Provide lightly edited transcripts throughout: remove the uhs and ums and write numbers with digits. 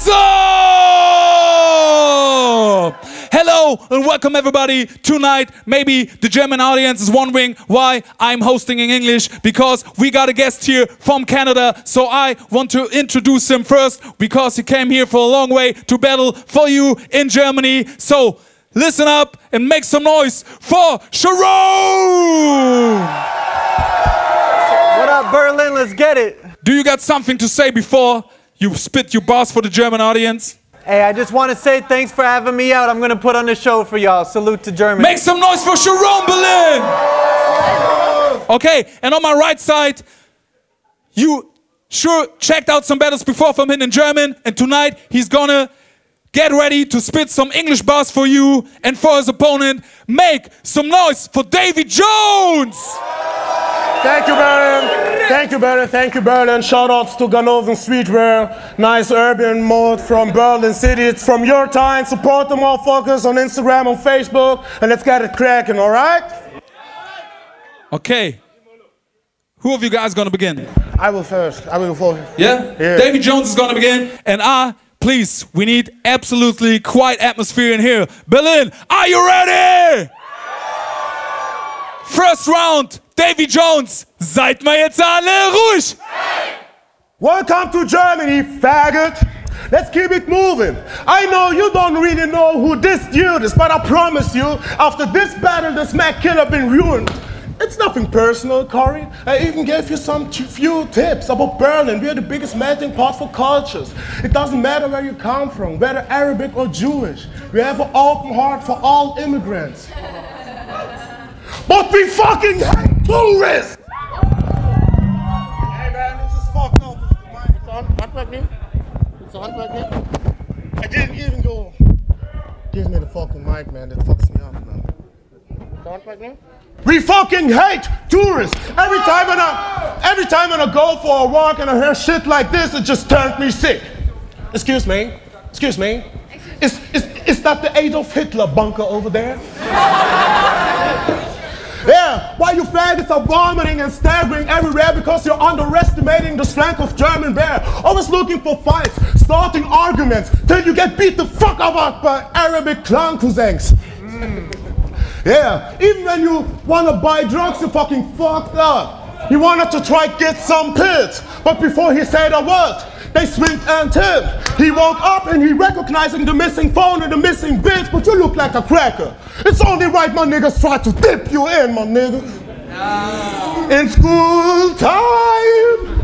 up? Hello and welcome everybody. Tonight, maybe the German audience is wondering why I'm hosting in English, because we got a guest here from Canada. So I want to introduce him first because he came here for a long way to battle for you in Germany. So listen up and make some noise for Charron! What up, Berlin? Let's get it. Do you got something to say before you spit your bars for the German audience? Hey, I just want to say thanks for having me out. I'm going to put on the show for y'all. Salute to Germany. Make some noise for Charron, Berlin! Okay, and on my right side, you sure checked out some battles before from him in German, and tonight he's gonna get ready to spit some English bars for you and for his opponent. Make some noise for Davie Jones! Thank you, Berlin. Thank you, Berlin. Thank you, Berlin. Shoutouts to Ganoven Streetwear. Nice urban mode from Berlin City. It's from your time. Support the motherfuckers on Instagram, on Facebook, and let's get it cracking, all right? Okay. Who of you guys gonna begin? I will first. I will first. Yeah? Davie Jones is gonna begin, and please, we need absolutely quiet atmosphere in here. Berlin, are you ready? First round, Davie Jones, seid mal jetzt alle ruhig! Welcome to Germany, faggot! Let's keep it moving. I know you don't really know who this dude is, but I promise you, after this battle, this Mac killer been ruined. It's nothing personal, Corey. I even gave you some few tips about Berlin. We are the biggest melting pot for cultures. It doesn't matter where you come from, whether Arabic or Jewish. We have an open heart for all immigrants. But we fucking hate tourists! Hey man, this is fucked up. It's on. Handwerk me. It's on. Handwerk me. I didn't even go. Give me the fucking mic, man. That fucks me up, man. It's on. Handwerk me. We fucking hate tourists! Every time when I go for a walk and I hear shit like this, it just turns me sick. Excuse me. Excuse me. Is that the Adolf Hitler bunker over there? Yeah, why you faggots are vomiting and staggering everywhere because you're underestimating the strength of German bear. Always looking for fights, starting arguments, till you get beat the fuck up by Arabic clown cousins. Yeah, even when you wanna buy drugs, you fucking fucked up. He wanted to try get some pills, but before he said a word, they swinged at him. He woke up and he recognizing the missing phone and the missing bills, but you look like a cracker. It's only right my niggas try to dip you in, my nigga. In school time,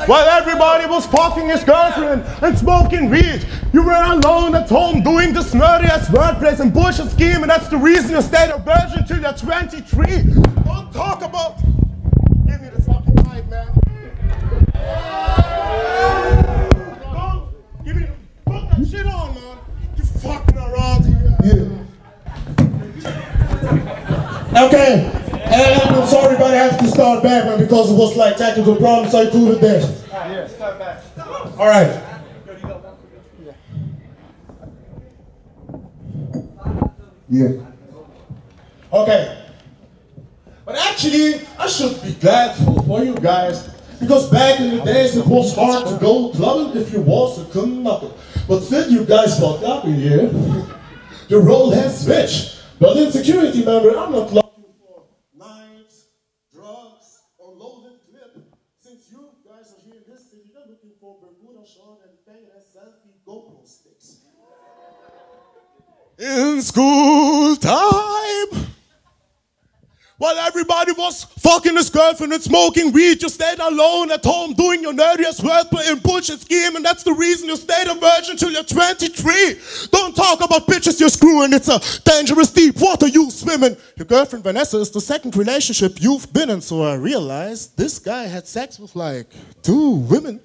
while everybody was fucking his girlfriend and smoking weed, you were alone at home doing this nerdy ass wordplay and bullshit scheme, and that's the reason you stayed a virgin till you're 23. Don't talk about. Give me the fucking mic, man. Don't give me. Put that shit on, man. You fucking around here. Yeah. Okay. And I'm sorry, but I have to start back, man, because it was like technical problems, so I cool with that. Yeah, start back. All right. Yeah. Okay. But actually, I should be glad for you guys, because back in the days it was hard to go clubbing if you was a couldn't knuckle. But still, you guys fucked up in here. The role has switched. But in security, member, I'm not looking for knives, drugs, or loaded clip. Since you guys are here in this city, you're looking for Bermuda short and banging selfie GoPro sticks. In school time, while everybody was fucking his girlfriend and smoking weed, you stayed alone at home doing your nerdiest wordplay and bullshit scheme, and that's the reason you stayed a virgin till you're 23. Don't talk about bitches you're screwing, it's a dangerous deep water you swimming. Your girlfriend Vanessa is the second relationship you've been in, so I realized this guy had sex with like 2 women.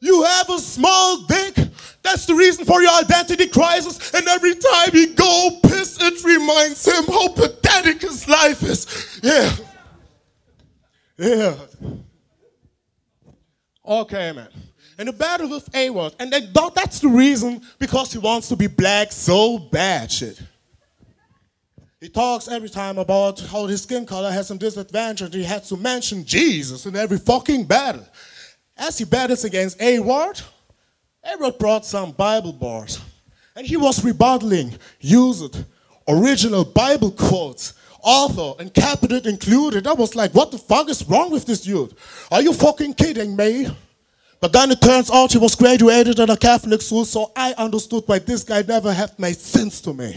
You have a small dick. That's the reason for your identity crisis. And every time he go piss, it reminds him how pathetic his life is. Yeah. Yeah. Okay, man. And the battle with A-Word. And that's the reason, because he wants to be black so bad, shit. He talks every time about how his skin color has some disadvantage, and he has to mention Jesus in every fucking battle. As he battles against A-Ward brought some Bible bars. And he was rebuttaling, used original Bible quotes, author and capital included. I was like, what the fuck is wrong with this dude? Are you fucking kidding me? But then it turns out he was graduated at a Catholic school, so I understood why this guy never have made sense to me.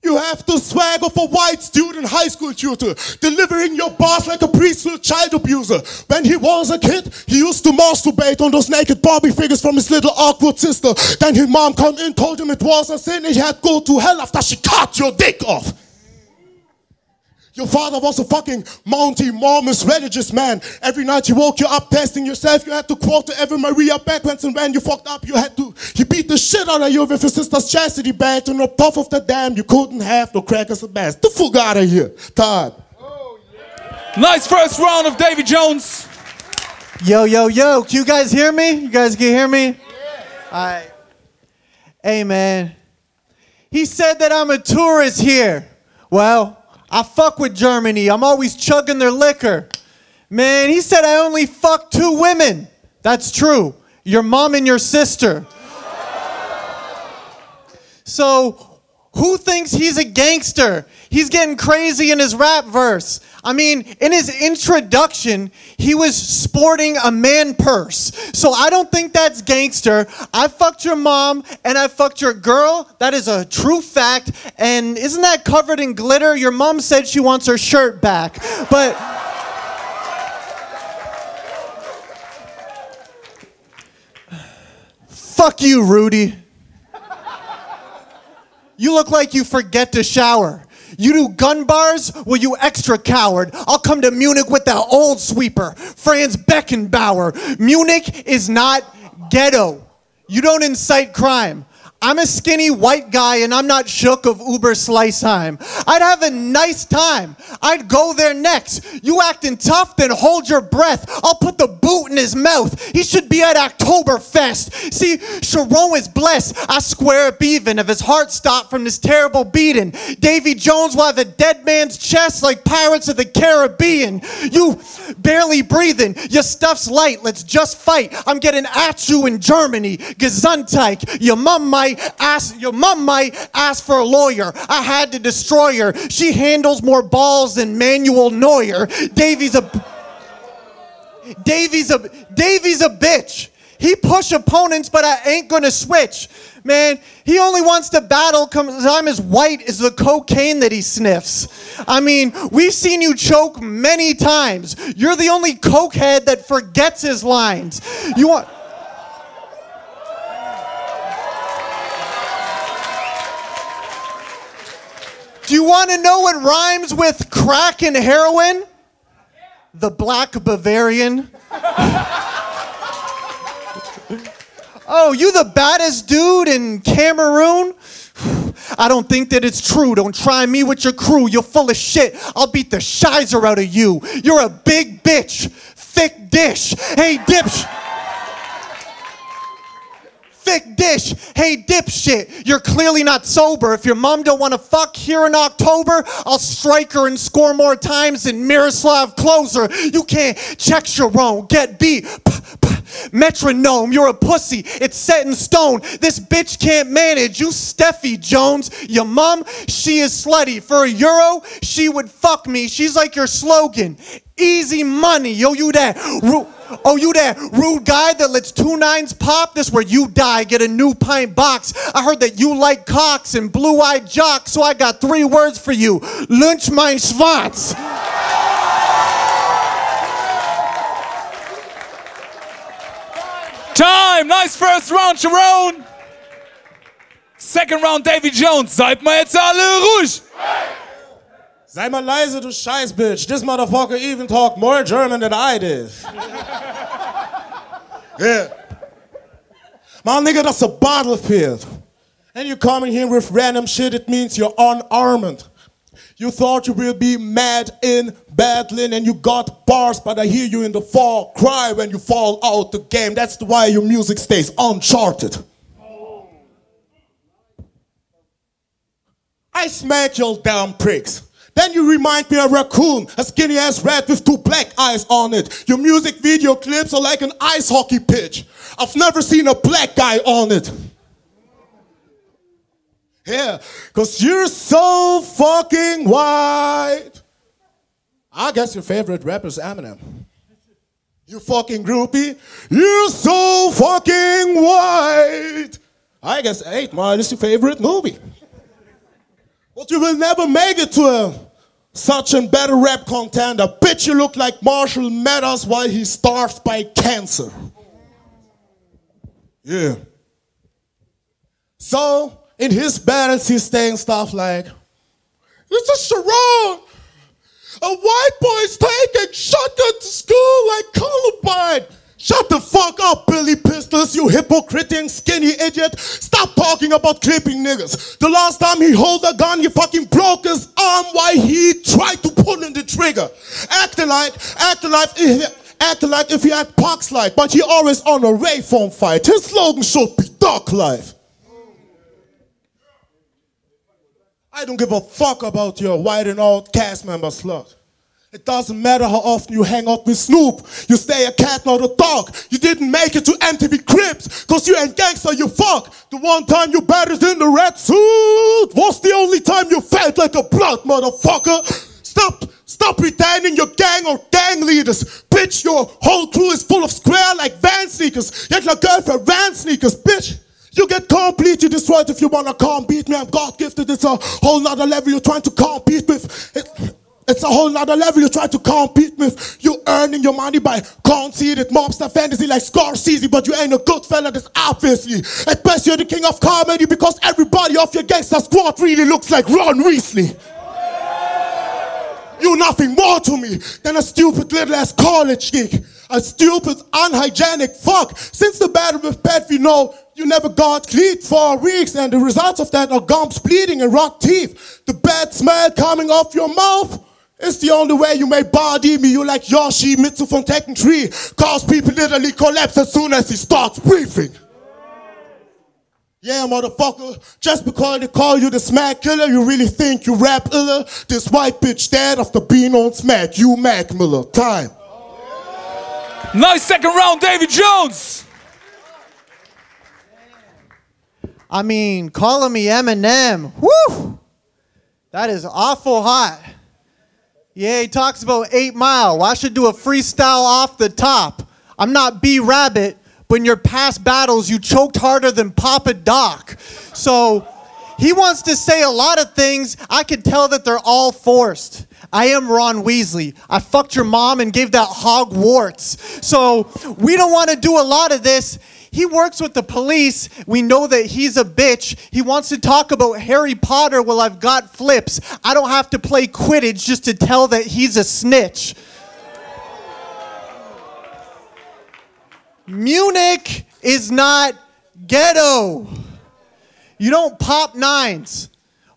You have the swag of a white student high school tutor, delivering your bars like a preschool child abuser. When he was a kid, he used to masturbate on those naked Barbie figures from his little awkward sister. Then his mom come in, told him it was a sin, and he had to go to hell after she cut your dick off. Your father was a fucking Mountie Mormon religious man. Every night he woke you up testing yourself. You had to quote the Ave Maria backwards, and when you fucked up, he beat the shit out of you with your sister's chastity belt, and on top of the dam, you couldn't have no crackers or bass. The fuck out of here. Time. Oh, yeah. Nice first round of Davie Jones. Yo, yo, yo. Can you guys hear me? You guys can hear me? Yeah. All right. Hey, man. He said that I'm a tourist here. Well, I fuck with Germany. I'm always chugging their liquor. Man, he said I only fuck 2 women. That's true. Your mom and your sister. So, who thinks he's a gangster? He's getting crazy in his rap verse. I mean, in his introduction, he was sporting a man purse. So I don't think that's gangster. I fucked your mom and I fucked your girl. That is a true fact. And isn't that covered in glitter? Your mom said she wants her shirt back. But fuck you, Rudy. You look like you forget to shower. You do gun bars? Well, you extra coward. I'll come to Munich with that old sweeper, Franz Beckenbauer. Munich is not ghetto. You don't incite crime. I'm a skinny white guy and I'm not shook of Uber Sliceheim. I'd have a nice time. I'd go there next. You acting tough, then hold your breath. I'll put the boot in his mouth. He should be at Oktoberfest. See, Charron is blessed. I square up even if his heart stopped from this terrible beating. Davie Jones will have a dead man's chest like Pirates of the Caribbean. You barely breathing. Your stuff's light. Let's just fight. I'm getting at you in Germany. Gesundheit. Your mom might ask for a lawyer. I had to destroy her. She handles more balls than Manuel Neuer. Davie's a bitch. He push opponents, but I ain't gonna switch. Man, he only wants to battle because I'm as white as the cocaine that he sniffs. I mean, we've seen you choke many times. You're the only cokehead that forgets his lines. You want... Do you want to know what rhymes with crack and heroin? The Black Bavarian. Oh, you the baddest dude in Cameroon? I don't think that it's true. Don't try me with your crew. You're full of shit. I'll beat the shizer out of you. You're a big bitch. Thick dish. Hey, thick dish. Hey, dipshit, you're clearly not sober. If your mom don't want to fuck here in October, I'll strike her and score more times than Miroslav Klose. You can't check Charron, get beat. Metronome, you're a pussy. It's set in stone. This bitch can't manage. You Steffi Jones. Your mom, she is slutty. For €1, she would fuck me. She's like your slogan. Easy money. Yo, you that rude guy that lets 2 9s pop? This where you die. Get a new pint box. I heard that you like cocks and blue-eyed jocks, so I got 3 words for you. Lunch mein Schwanz. Time! Nice first round, Charron. Second round, Davie Jones. Seid mal jetzt alle ruhig. Sei mal leise, du scheiß bitch. This motherfucker even talk more German than I did. Yeah. My nigga, that's a battlefield. And you coming here with random shit, it means you're unarmed. You thought you will be mad in battling and you got bars, but I hear you in the fall cry when you fall out the game. That's why your music stays uncharted. I smack your damn pricks. Then you remind me of a raccoon, a skinny ass rat with 2 black eyes on it. Your music video clips are like an ice hockey pitch. I've never seen a black guy on it. Yeah, cause you're so fucking white. I guess your favorite rapper is Eminem. You fucking groupie. You're so fucking white. I guess 8 Mile is your favorite movie. But you will never make it to such a better rap contender. Bitch, you look like Marshall Mathers while he starved by cancer. Yeah. So, in his battles, he's saying stuff like, "This is Charron. A white boy's taking shotgun to school like Columbine." Shut the fuck up, Billy Pistols, you hypocritic skinny idiot. Stop talking about clipping niggas. The last time he held a gun, you fucking broke his arm while he tried to pull in the trigger. Acting like if he had pox life, but he always on a Rayphone fight. His slogan should be Dog Life. I don't give a fuck about your white and old cast member slut. It doesn't matter how often you hang out with Snoop. You stay a cat, not a dog. You didn't make it to MTV Cribs, cause you ain't gangster, you fuck. The one time you batted in the red suit was the only time you felt like a blood motherfucker. Stop pretending you're gang or gang leaders. Bitch, your whole crew is full of square like Van sneakers. Yet your girlfriend Van sneakers, bitch. You get completely destroyed if you wanna compete me. I'm God gifted, it's a whole nother level you're trying to compete with. It's a whole nother level you try to compete with. You earning your money by conceited mobster fantasy like Scorsese, but you ain't a good fella, that's obviously. At best you're the king of comedy because everybody off your gangster squad really looks like Ron Weasley. You're nothing more to me than a stupid little ass college geek. A stupid, unhygienic fuck. Since the battle with Pat, we know you never got clean for weeks, and the results of that are gums bleeding and rock teeth. The bad smell coming off your mouth is the only way you may body me. You like Yoshi Mitsu from Tekken 3. Cause people literally collapse as soon as he starts breathing. Yeah, motherfucker, just because they call you the smack killer, you really think you rap iller? This white bitch dead of the bean on smack, you Mac Miller. Time. Nice second round, Davie Jones. I mean, calling me Eminem, woo! That is awful hot. Yeah, he talks about 8 Mile. Well, I should do a freestyle off the top. I'm not B-Rabbit, but in your past battles, you choked harder than Papa Doc. So he wants to say a lot of things. I can tell that they're all forced. I am Ron Weasley. I fucked your mom and gave that hog warts. So we don't want to do a lot of this. He works with the police. We know that he's a bitch. He wants to talk about Harry Potter. Well, I've got flips. I don't have to play Quidditch just to tell that he's a snitch. Munich is not ghetto. You don't pop 9s.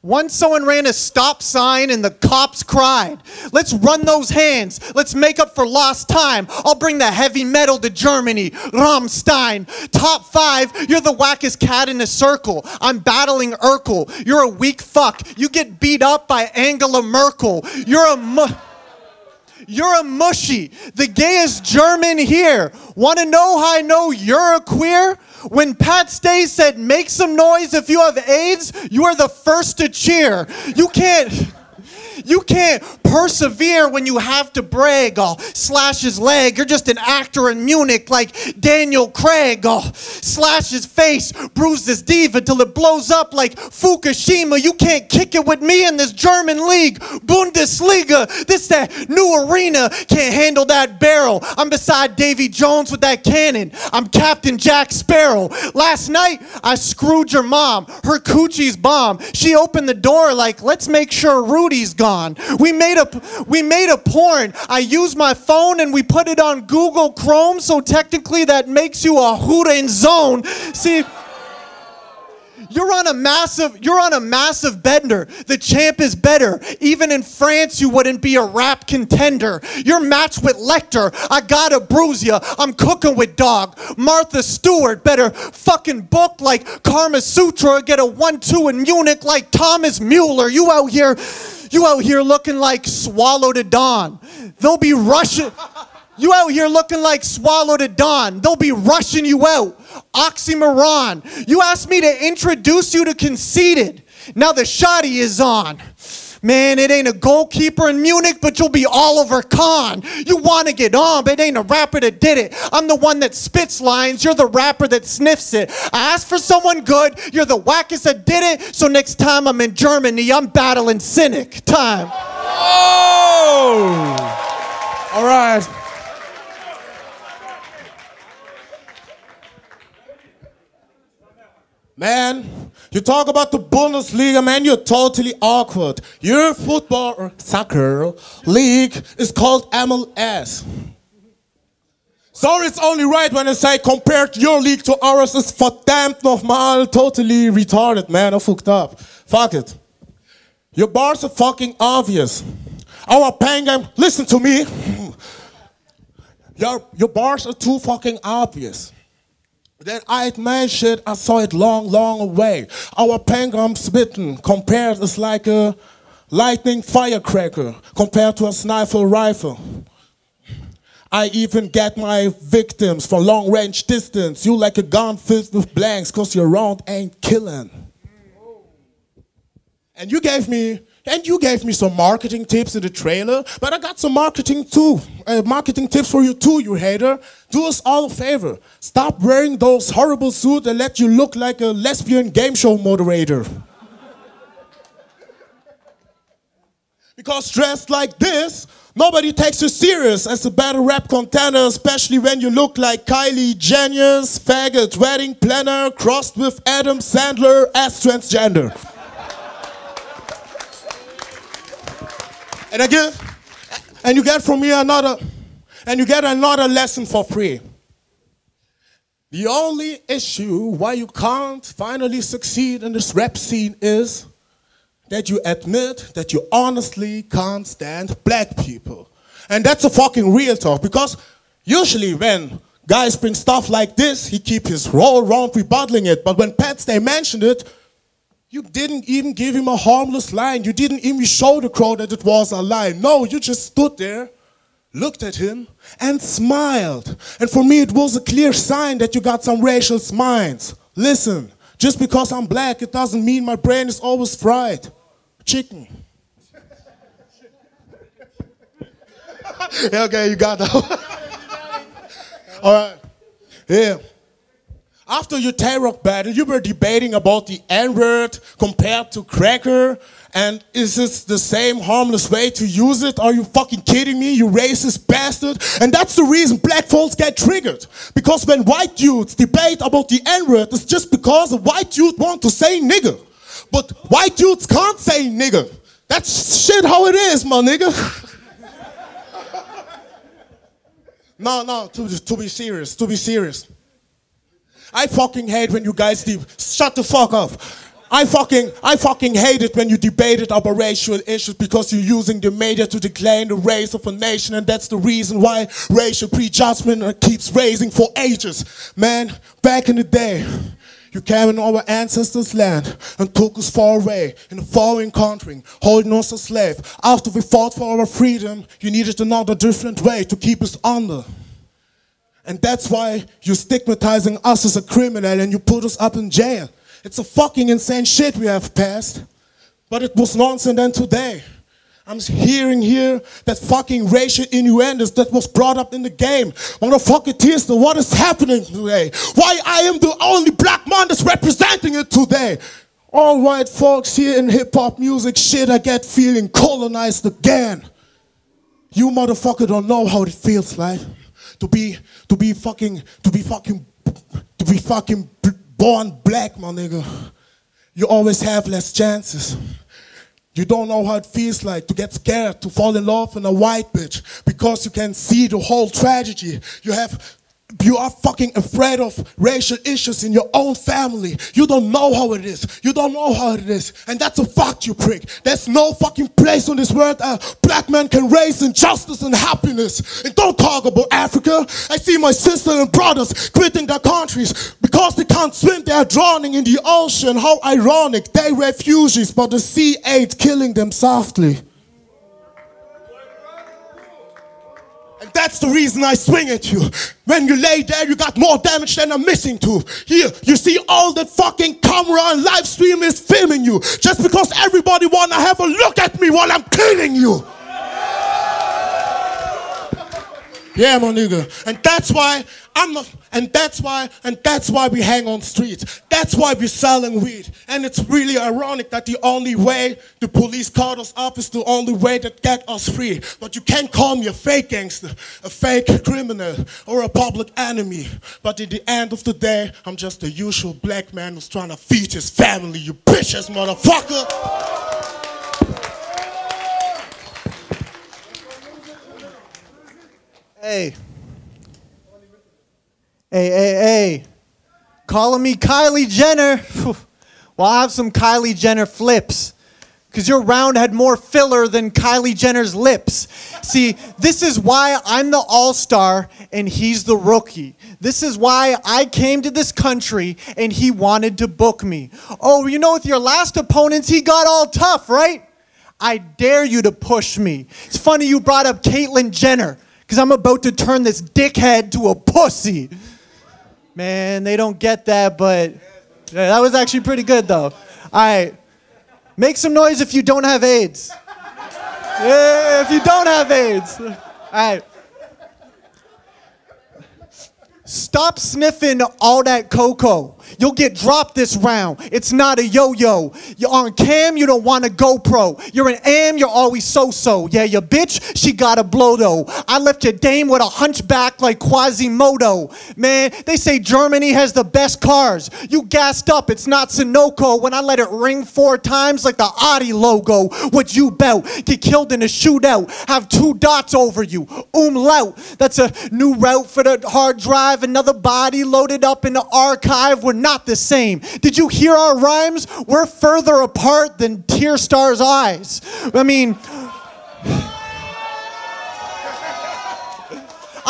Once someone ran a stop sign and the cops cried. Let's run those hands. Let's make up for lost time. I'll bring the heavy metal to Germany. Rammstein. Top 5, you're the wackest cat in a circle. I'm battling Urkel. You're a weak fuck. You get beat up by Angela Merkel. You're a mushy. The gayest German here. Want to know how I know you're a queer? When Pat Stay said, make some noise if you have AIDS, you are the first to cheer. You can't persevere when you have to brag. Oh, slash his leg. You're just an actor in Munich like Daniel Craig. Oh, slash his face. Bruise this diva till it blows up like Fukushima. You can't kick it with me in this German league. Bundesliga. This that new arena. Can't handle that barrel. I'm beside Davie Jones with that cannon. I'm Captain Jack Sparrow. Last night, I screwed your mom. Her coochie's bomb. She opened the door like, let's make sure Rudy's gone. We made a porn. I used my phone and we put it on Google Chrome, so technically that makes you a Huren zone. See, you're on a massive bender. The champ is better. Even in France, you wouldn't be a rap contender. You're matched with Lecter. I gotta bruise ya. I'm cooking with dog. Martha Stewart better fucking book like Karma Sutra or get a 1-2 in Munich like Thomas Mueller. You out here You out here looking like Swallow to Dawn. They'll be rushing. You out here looking like Swallow to Dawn. They'll be rushing you out. Oxymoron. You asked me to introduce you to Conceited. Now the shoddy is on. Man, it ain't a goalkeeper in Munich, but you'll be Oliver Kahn. You want to get on, but it ain't a rapper that did it. I'm the one that spits lines. You're the rapper that sniffs it. I asked for someone good. You're the wackest that did it. So next time I'm in Germany, I'm battling Cynic. Time. Oh! All right. Man, you talk about the Bundesliga, man, you're totally awkward. Your football or soccer league is called MLS. So it's only right when I say compared your league to ours is verdammt nochmal totally retarded, man. I fucked up. Fuck it. Your bars are fucking obvious. Our pain game, listen to me. Your bars are too fucking obvious. Then I admit shit, I saw it long away. Our pangam spitting compared is like a lightning firecracker compared to a sniper rifle. I even get my victims from long range distance. You like a gun filled with blanks cause your round ain't killing. And you gave me some marketing tips in the trailer, but I got some marketing tips for you too, you hater. Do us all a favor. Stop wearing those horrible suits that let you look like a lesbian game show moderator. Because dressed like this, nobody takes you serious as a battle rap contender, especially when you look like Kylie Jenner's faggot wedding planner crossed with Adam Sandler as transgender. And you get from me another lesson for free. The only issue why you can't finally succeed in this rap scene is that you admit that you honestly can't stand black people. And that's a fucking real talk, because usually when guys bring stuff like this, he keep his roll around rebuttaling it. But when Pat Stay mentioned it, you didn't even give him a harmless line. You didn't even show the crowd that it was a lie. No, you just stood there, looked at him, and smiled. And for me, it was a clear sign that you got some racial minds. Listen, just because I'm black, it doesn't mean my brain is always fried. Chicken. Yeah, okay, you got that. All right. Yeah. After your Tay-Rock battle, you were debating about the N-word compared to cracker, and is this the same harmless way to use it? Are you fucking kidding me, you racist bastard? And that's the reason black folks get triggered. Because when white dudes debate about the N-word, it's just because a white dude wants to say nigger. But white dudes can't say nigger. That's shit how it is, my nigga. No, to be serious. I fucking hate when you guys shut the fuck up. I fucking hate it when you debated about racial issues because you're using the media to declare the race of a nation, and that's the reason why racial prejudgment keeps raising for ages. Man, back in the day, you came in our ancestors' land and took us far away in a foreign country, holding us as slaves. After we fought for our freedom, you needed another different way to keep us under. And that's why you're stigmatizing us as a criminal and you put us up in jail. It's a fucking insane shit we have passed. But it was nonsense then today. I'm hearing here that fucking racial innuendos that was brought up in the game. Motherfucking Tierstar, what is happening today? Why I am the only black man that's representing it today? All right, folks, here in hip-hop music shit, I get feeling colonized again. You motherfucker don't know how it feels like to be fucking born black, my nigga. You always have less chances. You don't know how it feels like to get scared, to fall in love with a white bitch, because you can see the whole tragedy. You have You are fucking afraid of racial issues in your own family. You don't know how it is. You don't know how it is. And that's a fact, you prick. There's no fucking place on this world black men can raise injustice and happiness. And don't talk about Africa. I see my sisters and brothers quitting their countries because they can't swim. They are drowning in the ocean. How ironic. They refugees, but the sea ain't killing them softly. And that's the reason I swing at you. When you lay there, you got more damage than a missing tooth. Here, you see all the fucking camera and live stream is filming you. Just because everybody wanna have a look at me while I'm killing you. Yeah, my nigga. And that's why I'm not, and that's why we hang on streets. That's why we're selling weed. And it's really ironic that the only way the police caught us up is the only way that get us free. But you can't call me a fake gangster, a fake criminal, or a public enemy. But at the end of the day, I'm just a usual black man who's trying to feed his family, you bitch-ass motherfucker. Hey. Calling me Kylie Jenner. Well, I have some Kylie Jenner flips. Because your round had more filler than Kylie Jenner's lips. See, this is why I'm the all-star and he's the rookie. This is why I came to this country and he wanted to book me. Oh, you know, with your last opponents, he got all tough, right? I dare you to push me. It's funny you brought up Caitlyn Jenner. Because I'm about to turn this dickhead to a pussy. Man, they don't get that, but yeah, that was actually pretty good, though. All right. Make some noise if you don't have AIDS. Yeah, if you don't have AIDS. All right. Stop sniffing all that cocoa. You'll get dropped this round. It's not a yo-yo. You're on cam, you don't want a GoPro. You're an am, you're always so-so. Yeah, your bitch, she got a blow though. I left your dame with a hunchback like Quasimodo. Man, they say Germany has the best cars. You gassed up, it's not Sunoco. When I let it ring 4 times like the Audi logo. What you bout? Get killed in a shootout. Have 2 dots over you. Umlaut. That's a new route for the hard drive. Another body loaded up in the archive. We're not the same. Did you hear our rhymes? We're further apart than Tierstar's eyes. I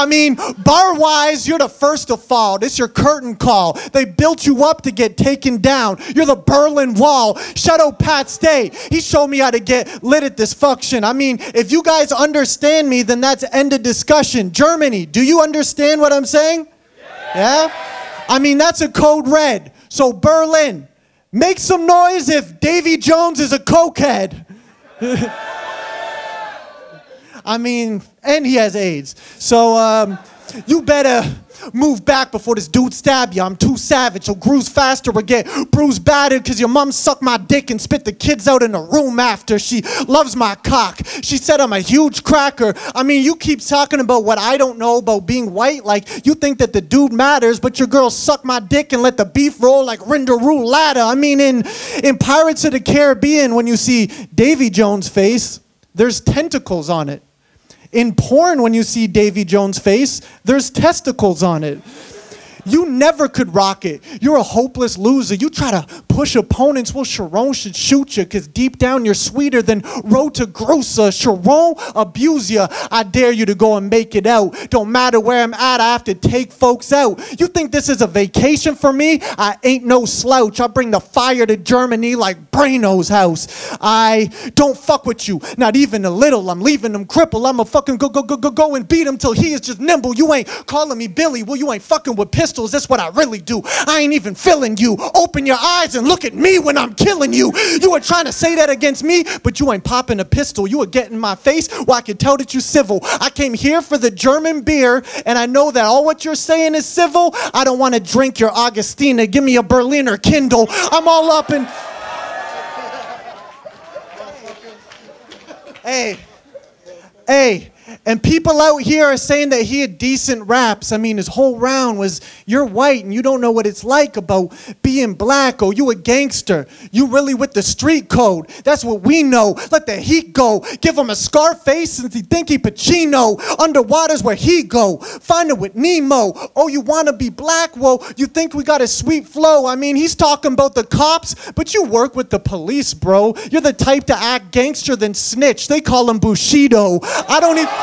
mean, bar-wise, you're the first to fall. This your curtain call. They built you up to get taken down. You're the Berlin Wall. Shadow Pat Stay. He showed me how to get lit at this function. I mean, if you guys understand me, then that's end of discussion. Germany, do you understand what I'm saying? Yeah? I mean, that's a code red. So Berlin, make some noise if Davie Jones is a cokehead. I mean, and he has AIDS. So, you better move back before this dude stab you. I'm too savage. He'll bruise faster or get bruised battered because your mom sucked my dick and spit the kids out in the room after. She loves my cock. She said I'm a huge cracker. I mean, you keep talking about what I don't know about being white. Like, you think that the dude matters, but your girl sucked my dick and let the beef roll like Rindaroo ladder. I mean, in Pirates of the Caribbean, when you see Davie Jones' face, there's tentacles on it. In porn, when you see Davie Jones' face, there's testicles on it. You never could rock it. You're a hopeless loser. You try to push opponents. Well, Charron should shoot you because deep down you're sweeter than Road to Grossa. Charron abuse you. I dare you to go and make it out. Don't matter where I'm at, I have to take folks out. You think this is a vacation for me? I ain't no slouch. I bring the fire to Germany like Brano's house. I don't fuck with you, not even a little. I'm leaving him crippled. I'ma fucking go and beat him till he is just nimble. You ain't calling me Billy. Well, you ain't fucking with pistols. That's what I really do. I ain't even feeling you. Open your eyes and look at me when I'm killing you. You were trying to say that against me, but you ain't popping a pistol. You were getting in my face. Well, I can tell that you civil. I came here for the German beer, and I know that all what you're saying is civil. I don't want to drink your Augustina. Give me a Berliner Kindle. I'm all up in... Hey, And people out here are saying that he had decent raps. I mean, his whole round was, you're white and you don't know what it's like about being black. Oh, you a gangster. You really with the street code. That's what we know. Let the heat go. Give him a scar face since he think he Pacino. Underwater's where he go. Find it with Nemo. Oh, you want to be black? Well, you think we got a sweet flow. I mean, he's talking about the cops, but you work with the police, bro. You're the type to act gangster then snitch. They call him Bushido. I don't even...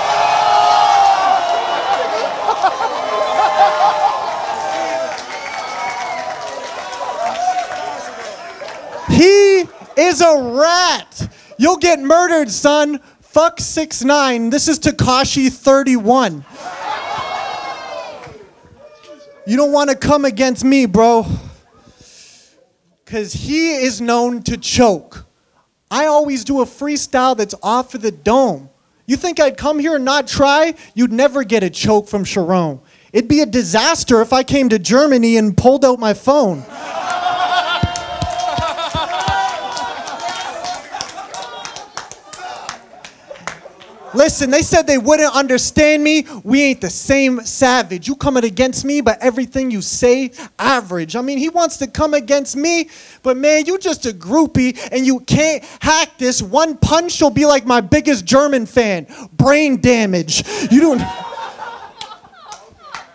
He is a rat. You'll get murdered, son. Fuck 6ix9ine. This is Tekashi 31. You don't want to come against me, bro. Because he is known to choke. I always do a freestyle that's off of the dome. You think I'd come here and not try? You'd never get a choke from Charron. It'd be a disaster if I came to Germany and pulled out my phone. Listen, they said they wouldn't understand me. We ain't the same savage. You coming against me, but everything you say, average. I mean, he wants to come against me, but man, you just a groupie and you can't hack this. One punch will be like my biggest German fan. Brain damage. You don't...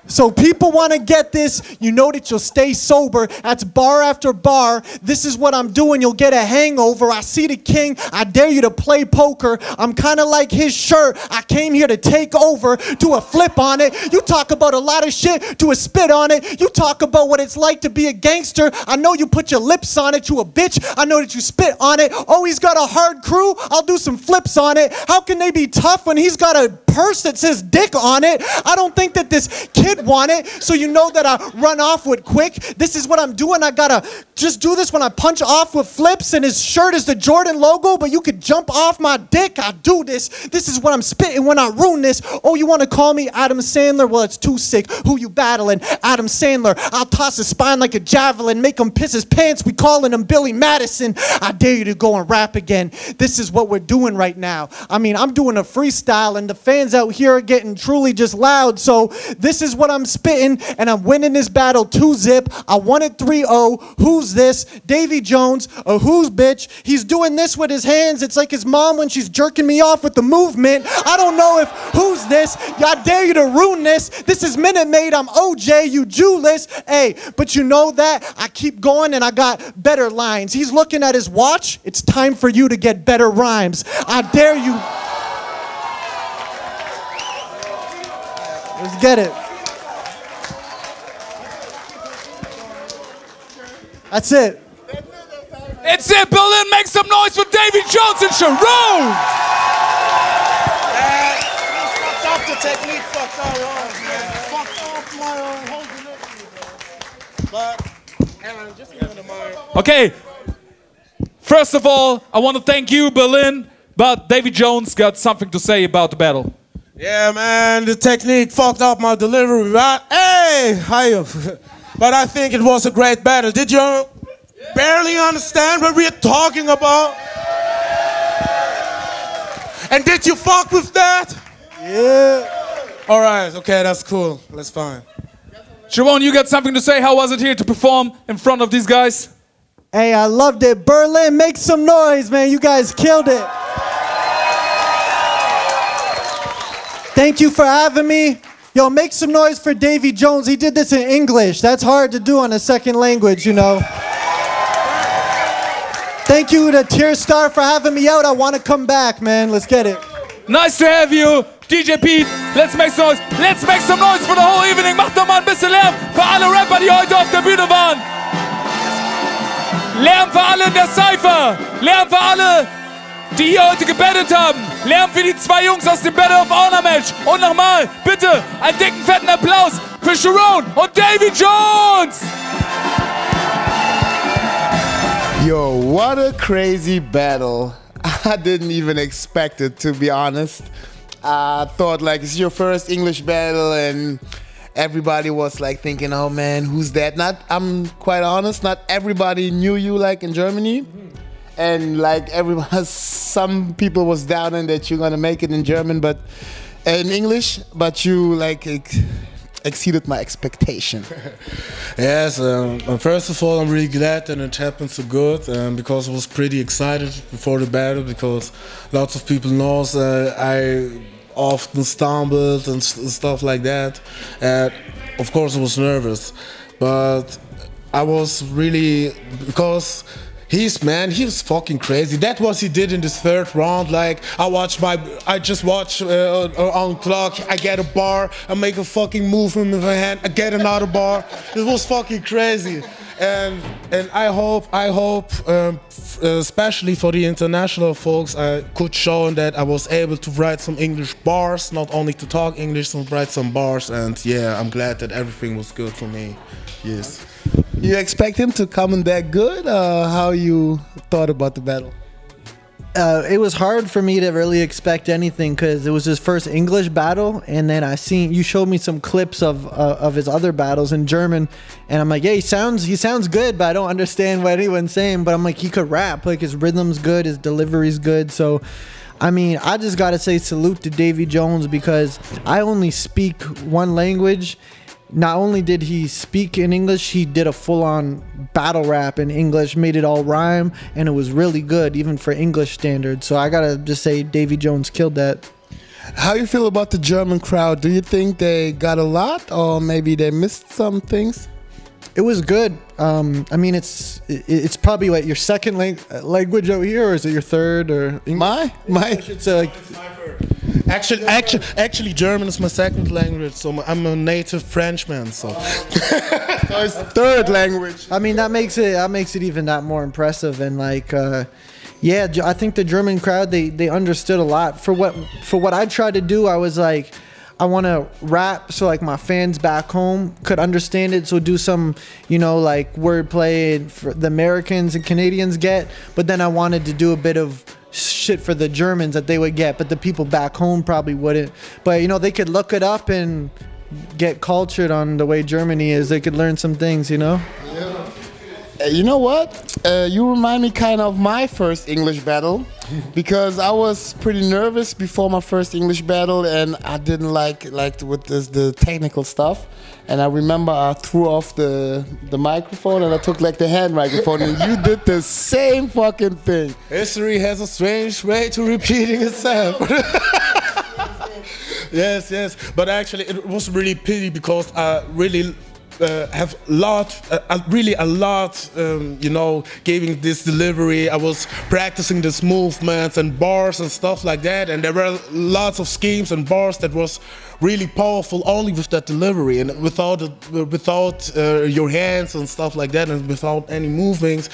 So people want to get this. You know that you'll stay sober. That's bar after bar. This is what I'm doing. You'll get a hangover. I see the king. I dare you to play poker. I'm kind of like his shirt. I came here to take over. Do a flip on it. You talk about a lot of shit. Do a spit on it. You talk about what it's like to be a gangster. I know you put your lips on it. You a bitch. I know that you spit on it. Oh, he's got a hard crew. I'll do some flips on it. How can they be tough when he's got a purse that says dick on it? I don't think that this kid want it, so you know that I run off with quick. This is what I'm doing. I gotta just do this when I punch off with flips, and his shirt is the Jordan logo, but you could jump off my dick. I do this. This is what I'm spitting when I ruin this. Oh, you want to call me Adam Sandler? Well, it's too sick. Who you battling? Adam Sandler. I'll toss his spine like a javelin, make him piss his pants. We calling him Billy Madison. I dare you to go and rap again. This is what we're doing right now. I mean, I'm doing a freestyle, and the fans out here are getting truly just loud, so this is what I'm spitting, and I'm winning this battle 2-zip. I won it 3-0. Who's this? Davie Jones, a who's bitch. He's doing this with his hands. It's like his mom when she's jerking me off with the movement. I don't know if who's this. I dare you to ruin this. This is Minute Maid. I'm OJ, you Jewless. Hey, but you know that? I keep going and I got better lines. He's looking at his watch. It's time for you to get better rhymes. I dare you. Let's get it. That's it. It's it, Berlin. Make some noise for Davie Jones and Charron. Fucked up the technique, fucked all wrong, man. Fucked off my holding it. But, just give it a mind. Okay. First of all, I want to thank you, Berlin, but Davie Jones got something to say about the battle. Yeah, man, the technique fucked up my delivery, right? Hey, hi. But I think it was a great battle. Did you barely understand what we're talking about? And did you fuck with that? Yeah. All right, okay, that's cool. That's fine. Charron, you got something to say? How was it here to perform in front of these guys? Hey, I loved it. Berlin, make some noise, man. You guys killed it. Thank you for having me. Yo, make some noise for Davie Jones. He did this in English. That's hard to do on a second language, you know. Thank you to Tierstar for having me out. I want to come back, man. Let's get it. Nice to have you. DJ Pete, let's make some noise. Let's make some noise for the whole evening. Macht doch mal ein bisschen Lärm für alle Rapper, die heute auf der Bühne waren. Lärm für alle in der Cypher. Lärm für alle, die hier heute gebettet haben. Lärm für die zwei Jungs aus dem Battle of Honor Match. Und nochmal, bitte, einen dicken, fetten Applaus für Charron und Davie Jones. Yo, what a crazy battle. I didn't even expect it, to be honest. I thought like it's your first English battle and everybody was like thinking, oh man, who's that? I'm quite honest, not everybody knew you like in Germany. and like everyone, some people was doubting that you're gonna make it in German, but in English, but you like exceeded my expectation. Yes, first of all, I'm really glad that it happened so good because I was pretty excited before the battle because lots of people knows I often stumbled and stuff like that. Of course, I was nervous, but I was really, because he was fucking crazy. That was he did in this third round. Like I just watch on Glocke. I get a bar. I make a fucking movement with my hand. I get another bar. It was fucking crazy. And I hope, especially for the international folks, I could show that I was able to write some English bars, not only to talk English, to write some bars. And yeah, I'm glad that everything was good for me. Yes. You expect him to come in that good? How you thought about the battle? It was hard for me to really expect anything because it was his first English battle, and then you showed me some clips of his other battles in German, and I'm like, yeah, he sounds good, but I don't understand what anyone's saying. But I'm like, he could rap, like his rhythm's good, his delivery's good. So, I mean, I just gotta say salute to Davie Jones because I only speak one language. Not only did he speak in English, he did a full-on battle rap in English, made it all rhyme, and it was really good, even for English standards. So I gotta just say, Davie Jones killed that. How you feel about the German crowd? Do you think they got a lot, or maybe they missed some things? It was good. I mean, it's probably what your second language out here, or is it your third? Or my? It's like. Actually, German is my second language, so I'm a native Frenchman. So, so it's third language. I mean, that makes it even that more impressive. And like, yeah, I think the German crowd they understood a lot. For what I tried to do, I was like, I want to rap so like my fans back home could understand it. So do some, like wordplay for the Americans and Canadians get. But then I wanted to do a bit of shit for the Germans that they would get, but the people back home probably wouldn't. But they could look it up and get cultured on the way Germany is. They could learn some things, Yeah. You know what? You remind me kind of my first English battle because I was pretty nervous before my first English battle and I didn't like with the technical stuff. And I remember I threw off the microphone and I took like the hand microphone and you did the same fucking thing. History has a strange way to repeating itself. Yes. But actually it was really pity because I really have a lot, giving this delivery. I was practicing this movements and bars and stuff like that, and there were lots of schemes and bars that was really powerful only with that delivery and without your hands and stuff like that and without any movements.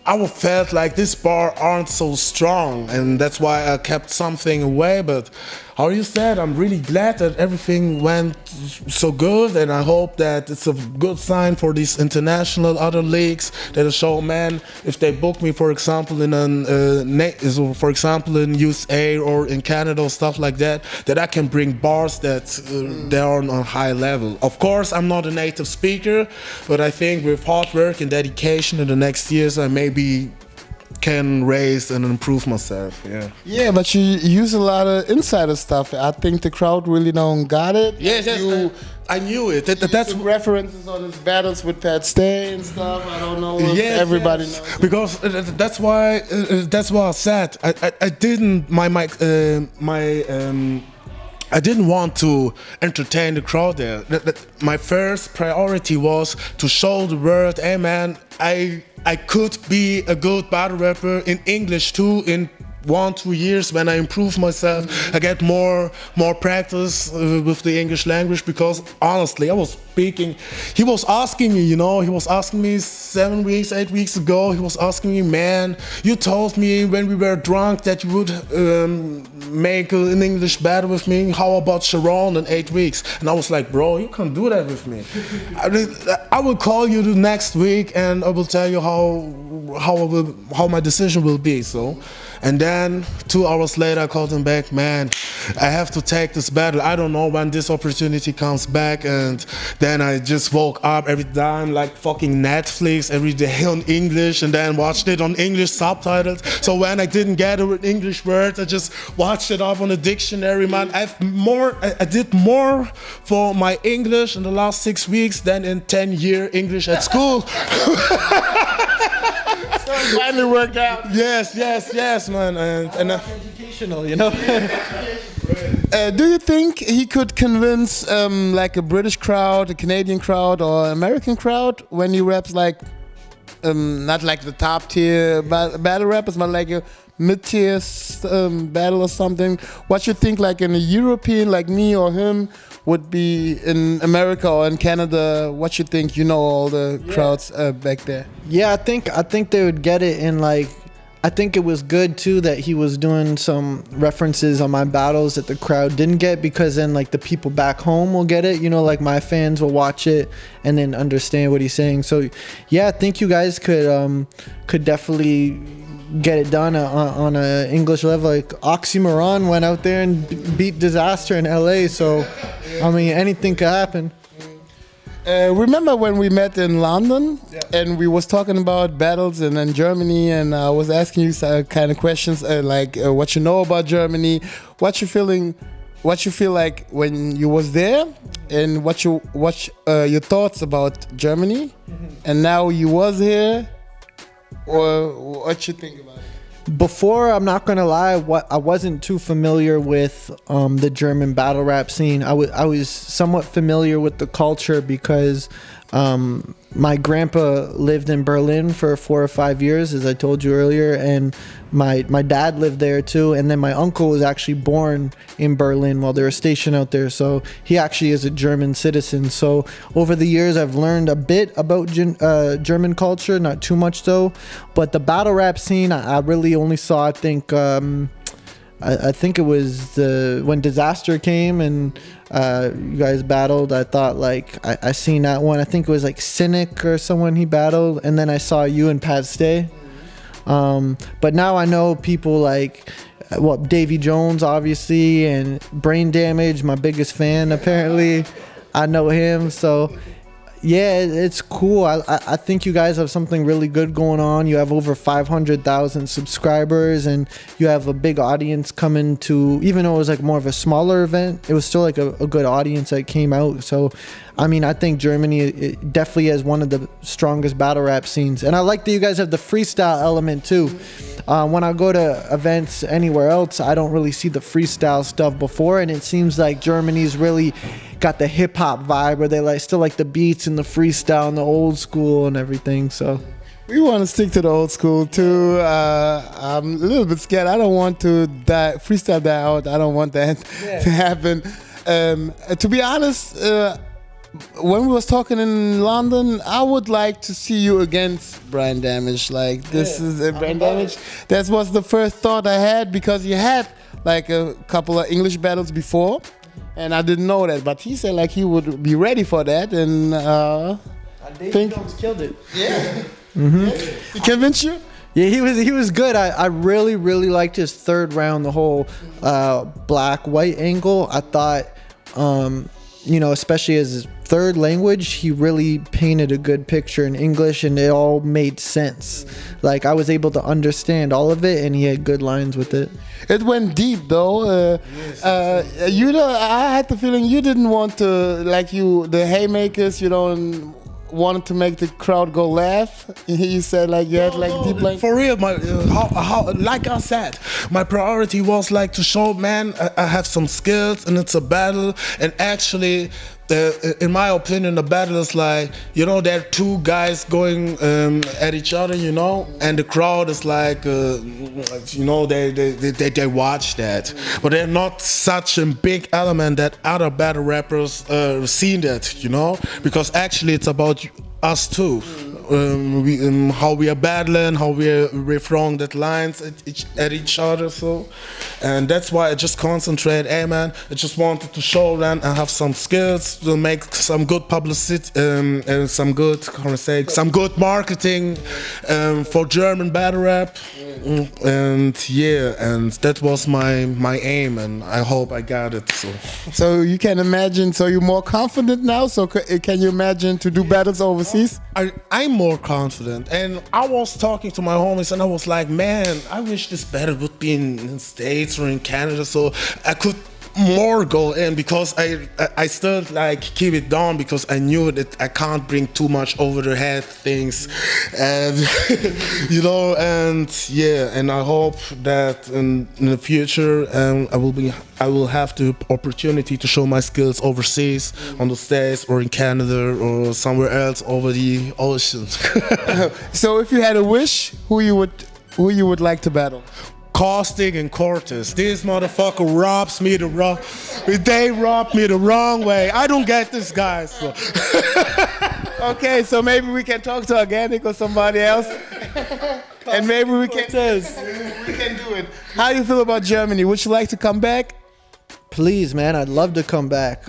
I felt like this bar aren't so strong, and that's why I kept something away. But how you said, I'm really glad that everything went so good, and I hope that it's a good sign for these international other leagues that show, man, if they book me, for example, in in USA or in Canada or stuff like that, that I can bring bars that they are on a high level. Of course, I'm not a native speaker, but I think with hard work and dedication in the next years, I maybe can raise and improve myself. Yeah, but you use a lot of insider stuff. I think the crowd really don't got it. Yes, I knew it. That's references on his battles with Pat Stay and stuff. I don't know if everybody knows. Because that's why I said I didn't I didn't want to entertain the crowd there. My first priority was to show the world, hey man, I could be a good battle rapper in English too in 1-2 years when I improve myself. I get more practice with the English language because honestly I was speaking. He was asking me, he was asking me 7 weeks, 8 weeks ago, he was asking me, man, you told me when we were drunk that you would make an English battle with me. How about Charron in 8 weeks? And I was like, bro, you can't do that with me. I will call you the next week and I will tell you how my decision will be. So. And then 2 hours later I called him back, man, I have to take this battle. I don't know when this opportunity comes back. And then I just woke up every time like fucking Netflix every day on English, and then watched it on English subtitles. So when I didn't get an English word, I just watched it up on a dictionary, man. I did more for my English in the last 6 weeks than in 10 years English at school. So it finally worked out. Yes, man. And Educational, you know. Do you think he could convince like a British crowd, a Canadian crowd, or American crowd when he raps like not like the top tier battle rappers, but like a mid-tier battle or something? What you think like in a European like me or him would be in America or in Canada? What you think? You know all the crowds back there. Yeah, I think they would get it. And like, I think it was good too that he was doing some references on my battles that the crowd didn't get, because then like the people back home will get it, you know, like my fans will watch it and then understand what he's saying. So yeah, I think you guys could definitely get it done on a English level. Like Oxymoron went out there and beat Disaster in LA, so I mean anything could happen. Remember when we met in London and we was talking about battles in Germany, and I was asking you some kind of questions like what you know about Germany, what you feel like when you was there, and what your thoughts about Germany, and now you was here, or what you think about it? Before, I'm not gonna lie, I wasn't too familiar with the German battle rap scene. I was somewhat familiar with the culture because my grandpa lived in Berlin for 4 or 5 years, as I told you earlier, and my dad lived there too. And then my uncle was actually born in Berlin while they were stationed out there, so he actually is a German citizen. So over the years, I've learned a bit about German culture, not too much though. But the battle rap scene, I really only saw, I think it was when Disaster came and you guys battled. I thought like I seen that one. I think it was like Cynic or someone he battled, and then I saw you and Pat Stay. But now I know people like Davie Jones, obviously, and Brain Damage, my biggest fan apparently. I know him, so yeah, it's cool. I think you guys have something really good going on. You have over 500,000 subscribers, and you have a big audience coming to, even though it was like more of a smaller event, it was still like a good audience that came out. So I mean, I think Germany it definitely has one of the strongest battle rap scenes. And I like that you guys have the freestyle element too. When I go to events anywhere else, I don't really see the freestyle stuff before, and it seems like Germany's really got the hip hop vibe, where they still like the beats and the freestyle and the old school and everything. So we want to stick to the old school too. I'm a little bit scared. I don't want to freestyle that out. I don't want that to happen. To be honest, when we was talking in London, I would like to see you against Brain Damage. Like this is Brain Damage. That was the first thought I had, because you had like a couple of English battles before, and I didn't know that. But he said like he would be ready for that, and Davie Jones killed it. Yeah. He convinced you? Yeah, he was good. I really liked his third round, the whole black-white angle. I thought, you know, especially as his third language, he really painted a good picture in English, and it all made sense. Like I was able to understand all of it, and he had good lines with it. It went deep though. I had the feeling you didn't want to, like the haymakers, you don't wanted to make the crowd go laugh. He said like you had like deep like for real. Like I said, my priority was like to show, man, I have some skills and it's a battle. And actually, in my opinion, the battle is like, you know, there are two guys going at each other, you know, and the crowd is like, you know, they watch that, but they're not such a big element that other battle rappers seen that, you know, because actually it's about us too. how we are battling, how we're throwing that lines at each other. So, and that's why I just concentrate. Hey man, I just wanted to show them I have some skills to make some good publicity, and some good, how can I say, some good marketing for German battle rap. And yeah, and that was my aim, and I hope I got it. So you can imagine, so you're more confident now, so can you imagine to do battles overseas? I'm more confident, and I was talking to my homies and I was like, man, I wish this battle would be in the States or in Canada so I could more go in, because I still like keep it down, because I knew that I can't bring too much over the head things, and you know, and yeah, and I hope that in the future I will have the opportunity to show my skills overseas, on the States or in Canada or somewhere else over the ocean. So if you had a wish, who you would like to battle? Caustic and Cortez. This motherfucker robs me they robbed me the wrong way. I don't get this, guys. So. Okay, so maybe we can talk to Organic or somebody else, and maybe we can do it. How do you feel about Germany? Would you like to come back? Please, man, I'd love to come back.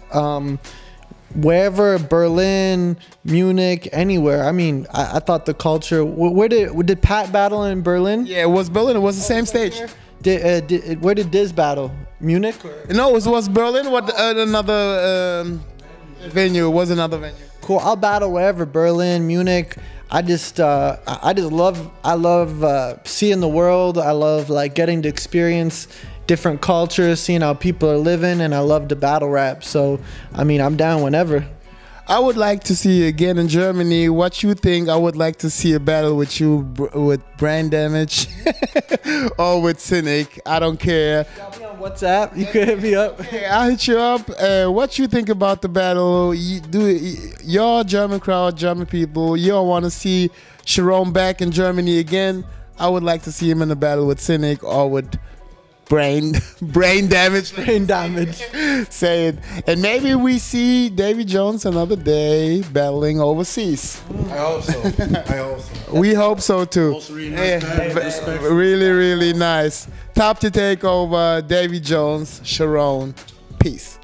Wherever, Berlin, Munich, anywhere. I mean, I thought the culture. Where did Pat battle in Berlin? Yeah, it was Berlin. It was the same stage. Where did Diz battle? Munich? No, it was Berlin. What another venue? It was another venue. Cool. I'll battle wherever. Berlin, Munich. I love seeing the world. I love like getting to experience different cultures, seeing how people are living, and I love to battle rap. So, I mean, I'm down whenever. I would like to see you again in Germany. What you think? I would like to see a battle with you, with Brain Damage, or with Cynic. I don't care. Got me on WhatsApp. You could hit me up. Okay, I'll hit you up. What you think about the battle? Your German crowd, German people, you all want to see Charron back in Germany again? I would like to see him in a battle with Cynic or with brain damage. Brain damage. Say it. And maybe we see Davie Jones another day battling overseas. I hope so. We hope so too. Also really nice. Really, really nice. TOPTIER TAKEOVER, Davie Jones, Charron. Peace.